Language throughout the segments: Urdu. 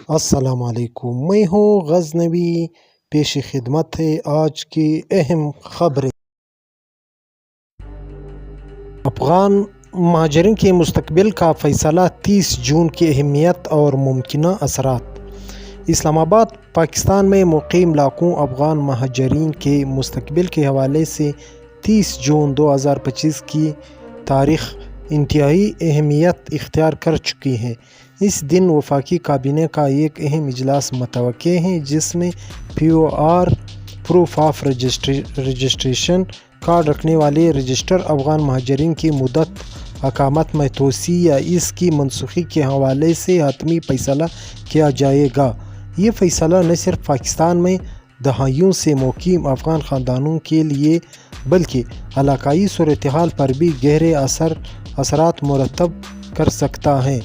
السلام علیکم، میں ہوں غزنوی، پیش خدمت ہے آج کی اہم خبریں۔ افغان مہاجرین کے مستقبل کا فیصلہ، 30 جون کی اہمیت اور ممکنہ اثرات۔ اسلام آباد، پاکستان میں مقیم لاکھوں افغان مہاجرین کے مستقبل کے حوالے سے 30 جون 2025 کی تاریخ انتہائی اہمیت اختیار کر چکی ہے۔ اس دن وفاقی کابینہ کا ایک اہم اجلاس متوقع ہے جس میں POR proof of registration card رکھنے والے رجسٹرڈ افغان مہاجرین کی مدت اقامت میں توسیع یا اس کی منسوخی کے حوالے سے حتمی فیصلہ کیا جائے گا۔ یہ فیصلہ نہ صرف پاکستان میں دہائیوں سے مقیم افغان خاندانوں کے لیے بلکہ علاقائی صورتحال پر بھی گہرے اثرات مرتب کر سکتا ہے۔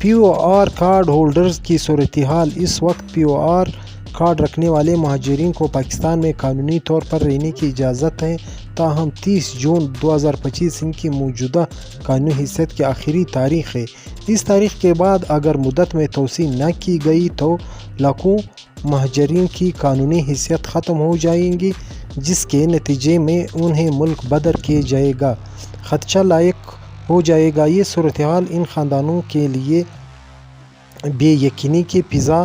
POR کارڈ ہولڈرز کی صورتحال۔ اس وقت POR کارڈ رکھنے والے مہاجرین کو پاکستان میں قانونی طور پر رہنے کی اجازت ہے، تاہم 30 جون 2025 ان کی موجودہ قانونی حیثیت کی آخری تاریخ ہے۔ اس تاریخ کے بعد اگر مدت میں توسیع نہ کی گئی تو لاکھوں مہاجرین کی قانونی حیثیت ختم ہو جائے گی، جس کے نتیجے میں انہیں ملک بدر کیا جائے گا خدشہ لاحق ہو جائے گا۔ یہ صورتحال ان خاندانوں کے لیے بے یقینی کی فضا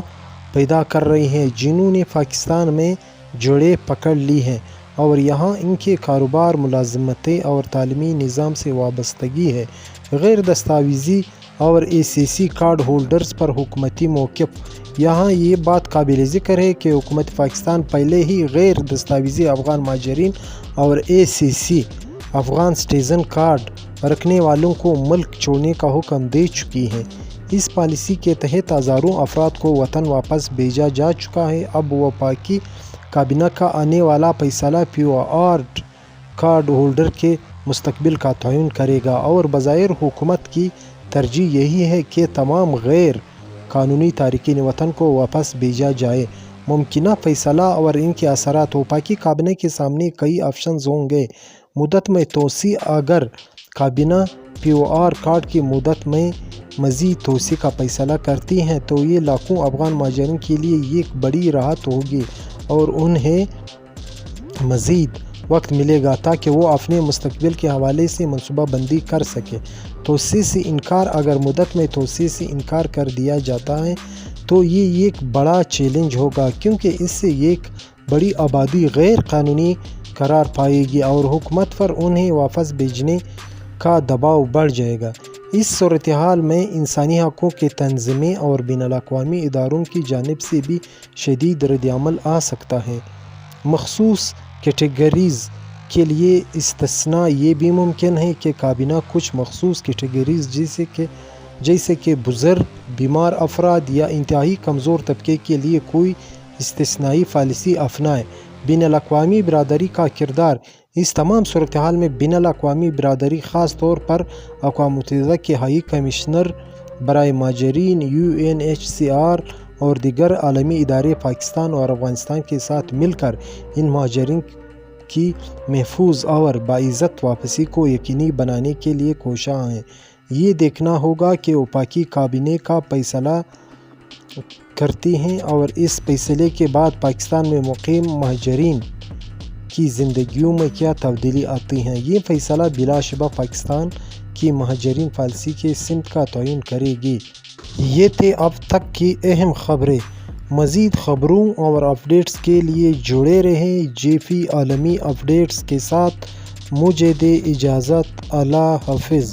پیدا کر رہی ہے جنہوں نے پاکستان میں جڑیں پکڑ لی ہیں اور یہاں ان کے کاروبار، ملازمتیں اور تعلیمی نظام سے وابستگی ہے۔ غیر دستاویزی اور ACC کارڈ ہولڈرز پر حکومتی موقف۔ یہاں یہ بات قابل ذکر ہے کہ حکومت پاکستان پہلے ہی غیر دستاویزی افغان مہاجرین اور ACC افغان سٹیزن کارڈ رکھنے والوں کو ملک چھوڑنے کا حکم دے چکی ہے۔ اس پالیسی کے تحت ہزاروں افراد کو وطن واپس بھیجا جا چکا ہے۔ اب وفاقی کابینہ کا آنے والا فیصلہ POR کارڈ ہولڈر کے مستقبل کا تعین کرے گا اور بظاہر حکومت کی ترجیح یہی ہے کہ تمام غیر قانونی تارکین وطن کو واپس بھیجا جائے۔ ممکنہ فیصلہ اور ان کے اثرات۔ وفاقی کابینہ کے سامنے کئی آپشنز ہوں گے۔ مدت میں توسیع۔ اگر کابینہ POR کارڈ کی مدت میں مزید توسیع کا فیصلہ کرتی ہے تو یہ لاکھوں افغان مہاجرین کے لیے ایک بڑی راحت ہوگی اور انہیں مزید وقت ملے گا تاکہ وہ اپنے مستقبل کے حوالے سے منصوبہ بندی کر سکیں۔ توسیع سے انکار۔ اگر مدت میں توسیع سے انکار کر دیا جاتا ہے تو یہ ایک بڑا چیلنج ہوگا کیونکہ اس سے ایک بڑی آبادی غیر قانونی قرار پائے گی اور حکومت پر انہیں واپس بھیجنے کا دباؤ بڑھ جائے گا۔ اس صورتحال میں انسانی حقوق کی تنظیمیں اور بین الاقوامی اداروں کی جانب سے بھی شدید ردعمل آ سکتا ہے۔ مخصوص کیٹیگریز کے لیے استثناء۔ یہ بھی ممکن ہے کہ کابینہ کچھ مخصوص کیٹیگریز جیسے کہ بزرگ، بیمار افراد یا انتہائی کمزور طبقے کے لیے کوئی استثنائی پالیسی اپنائے۔ بین الاقوامی برادری کا کردار۔ اس تمام صورتحال میں بین الاقوامی برادری، خاص طور پر اقوام متحدہ کے ہائی کمشنر برائے مہاجرین UNHCR اور دیگر عالمی ادارے پاکستان اور افغانستان کے ساتھ مل کر ان مہاجرین کی محفوظ اور باعزت واپسی کو یقینی بنانے کے لیے کوشاں ہیں۔ یہ دیکھنا ہوگا کہ وفاقی کابینہ کا فیصلہ کرتی ہے اور اس فیصلے کے بعد پاکستان میں مقیم مہاجرین کی زندگیوں میں کیا تبدیلی آتی ہے۔ یہ فیصلہ بلا شبہ پاکستان کی مہاجرین پالیسی کی سمت کا تعین کرے گی۔ یہ تھے اب تک کی اہم خبریں۔ مزید خبروں اور اپڈیٹس کے لیے جڑے رہیں JP عالمی اپڈیٹس کے ساتھ۔ مجھے دے اجازت۔ اللہ حافظ۔